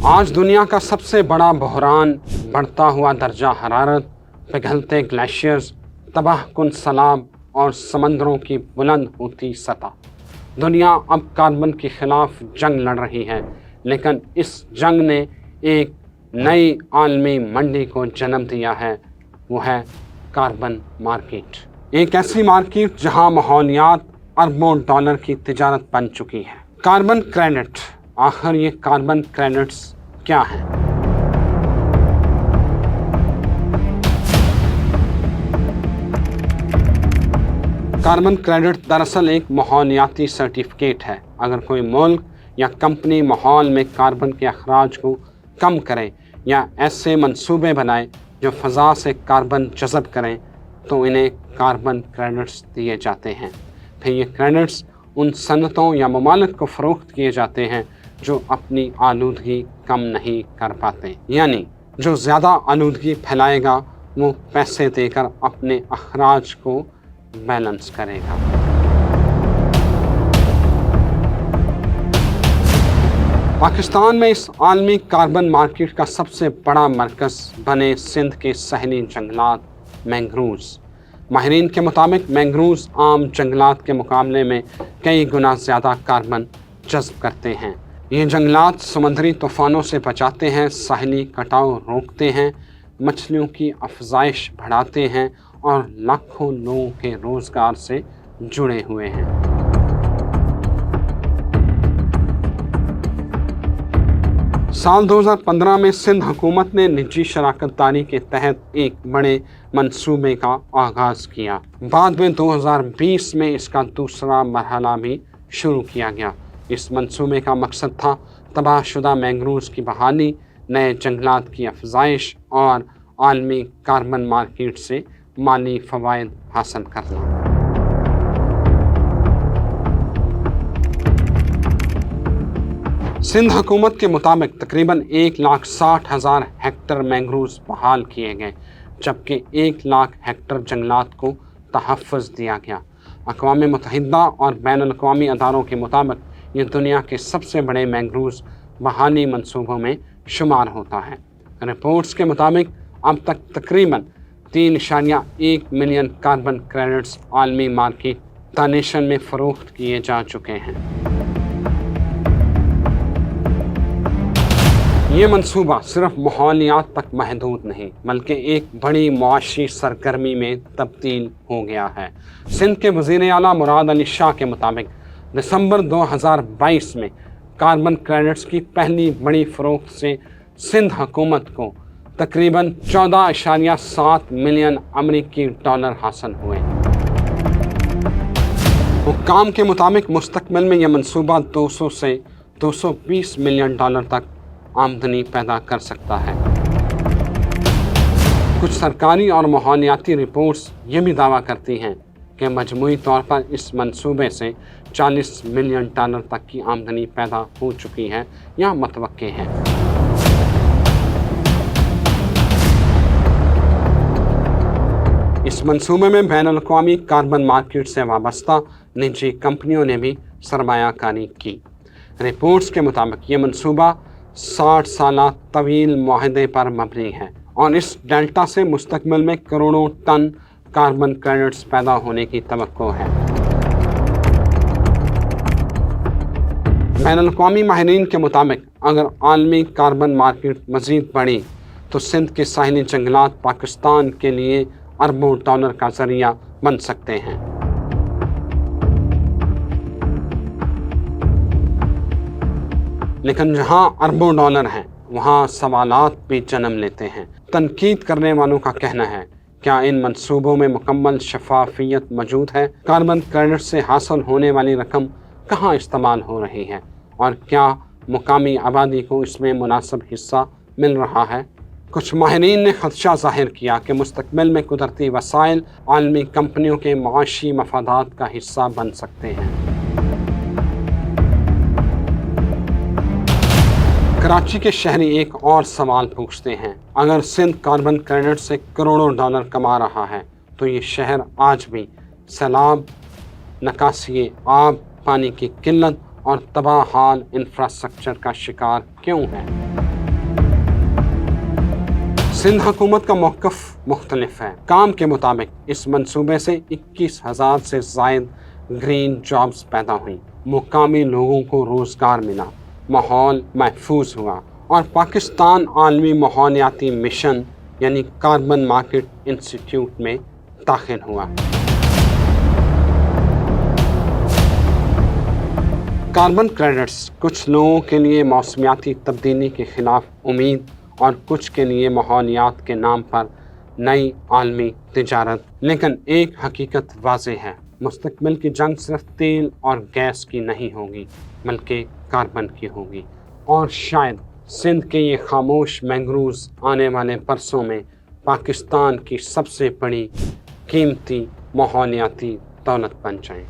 आज दुनिया का सबसे बड़ा बहरान बढ़ता हुआ दर्जा हरारत, पिघलते ग्लेशियर्स, तबाहकुन सैलाब और समंदरों की बुलंद होती सतह। दुनिया अब कार्बन के खिलाफ जंग लड़ रही है, लेकिन इस जंग ने एक नई आलमी मंडी को जन्म दिया है। वो है कार्बन मार्केट। एक ऐसी मार्केट जहां माहौलियात अरबों डॉलर की तिजारत बन चुकी है। कार्बन क्रेडिट, आखिर ये कार्बन क्रेडिट्स क्या हैं? कार्बन क्रेडिट दरअसल एक माहौलियाती सर्टिफिकेट है। अगर कोई मुल्क या कंपनी माहौल में कार्बन के अखराज को कम करे या ऐसे मंसूबे बनाए जो फ़ज़ा से कार्बन जज़ब करें, तो इन्हें कार्बन क्रेडिट्स दिए जाते हैं। फिर ये क्रेडिट्स उन सनतों या ममालिक को फ़रोख्त किए जाते हैं जो अपनी आलूदगी कम नहीं कर पाते, यानी जो ज़्यादा आलूदगी फैलाएगा वो पैसे देकर अपने अखराज को बैलेंस करेगा। पाकिस्तान में इस आलमी कार्बन मार्केट का सबसे बड़ा मरकज़ बने सिंध के सहली जंगलात मैंग्रोव्स। माहिरीन के मुताबिक मैंग्रोव्स आम जंगलात के मुकाबले में कई गुना ज़्यादा कार्बन जज़्ब करते हैं। ये जंगलात समुद्री तूफ़ानों से बचाते हैं, साहली कटाव रोकते हैं, मछलियों की अफजाइश बढ़ाते हैं और लाखों लोगों के रोज़गार से जुड़े हुए हैं। साल 2015 में सिंध हुकूमत ने निजी शराकतदारी के तहत एक बड़े मंसूबे का आगाज़ किया। बाद में 2020 में इसका दूसरा मरहला भी शुरू किया गया। इस मंसूबे का मकसद था तबाहशुदा मैंग्रोव्स की बहाली, नए जंगलात की अफजाइश और आलमी कार्बन मार्केट से माली फ़वाइद हासिल करना। सिंध हुकूमत के मुताबिक तकरीबन 1,60,000 हेक्टर मैंग्रोव्स बहाल किए गए, जबकि 1 लाख हेक्टर जंगलात को तहफ़्फ़ुज़ दिया गया। अक़वाम मुत्तहिदा और बैनुल-अक़वामी अदारों के मुताबिक ये दुनिया के सबसे बड़े मैंग्रोव्स बहाली मंसूबों में शुमार होता है। रिपोर्ट्स के मुताबिक अब तक तकरीबन 3.1 मिलियन कार्बन क्रेडिट्स आलमी मार्केट दानिशन में फ़रोख्त किए जा चुके हैं। ये मंसूबा सिर्फ माहौलियात तक महदूद नहीं, बल्कि एक बड़ी मुआशी सरगर्मी में तब्दील हो गया है। सिंध के वज़ीर आला मुराद अली शाह के मुताबिक दिसंबर 2022 में कार्बन क्रेडिट्स की पहली बड़ी फ़रोख्त से सिंध हुकूमत को तकरीबन 14.7 मिलियन अमरीकी डॉलर हासिल हुए। हुक्काम के मुताबिक मुस्तकबिल में यह मंसूबा 200 से 220 मिलियन डॉलर तक आमदनी पैदा कर सकता है। कुछ सरकारी और माहौलियाती रिपोर्ट्स ये भी दावा करती हैं कि मजमूई तौर पर इस मंसूबे से 40 मिलियन डॉलर तक की आमदनी पैदा हो चुकी है या मतवक्के है। इस मंसूबे में बैनुल-अक़वामी कार्बन मार्केट से वाबस्ता निजी कंपनियों ने भी सरमायाकारी की। रिपोर्ट्स के मुताबिक ये मंसूबा 60 साला तवील मुआहदे पर मबनी है और इस डेल्टा से मुस्तकबिल में करोड़ों टन कार्बन क्रेडिट्स पैदा होने की तवक्को है। बैनुल-अक़वामी माहिरीन के मुताबिक अगर आलमी कार्बन मार्केट मज़ीद बढ़ी तो सिंध के साहिली जंगलात पाकिस्तान के लिए अरबों डॉलर का ज़रिया बन सकते हैं। लेकिन जहां अरबों डॉलर हैं, वहां सवालात भी जन्म लेते हैं। तनकीद करने वालों का कहना है, क्या इन मंसूबों में मुकम्मल शफाफियत मौजूद है? कार्बन क्रेडिट से हासिल होने वाली रकम कहाँ इस्तेमाल हो रही है और क्या मुकामी आबादी को इसमें मुनासिब हिस्सा मिल रहा है? कुछ माहिरीन ने खदशा ज़ाहिर किया कि मुस्तकबिल में कुदरती वसाइल आलमी कंपनियों के मुआशी मफादात का हिस्सा बन सकते हैं। कराची के शहरी एक और सवाल पूछते हैं, अगर सिंध कार्बन क्रेडिट से करोड़ों डॉलर कमा रहा है तो ये शहर आज भी सैलाब, नकासी आब, पानी की किल्लत और तबाह हाल इंफ्रास्ट्रक्चर का शिकार क्यों है? सिंध हुकूमत का मौक़िफ़ मुख्तलिफ है। काम के मुताबिक इस मंसूबे से 21,000 से ज़ायद ग्रीन जॉब्स पैदा हुई, मुकामी लोगों को रोज़गार मिला, माहौल महफूज हुआ और पाकिस्तान आलमी माहौलियाती मिशन यानी कार्बन मार्केट इंस्टीट्यूट में दाखिल हुआ। कार्बन क्रेडिट्स कुछ लोगों के लिए मौसमियाती तब्दीली के ख़िलाफ़ उम्मीद और कुछ के लिए माहौलियात के नाम पर नई आलमी तिजारत। लेकिन एक हकीकत वाज़ेह है, मुस्तक़बिल की जंग सिर्फ तेल और गैस की नहीं होगी बल्कि कार्बन की होगी। और शायद सिंध के ये खामोश मैंग्रोव्स आने वाले बरसों में पाकिस्तान की सबसे बड़ी कीमती माहौलियाती दौलत बन जाएं।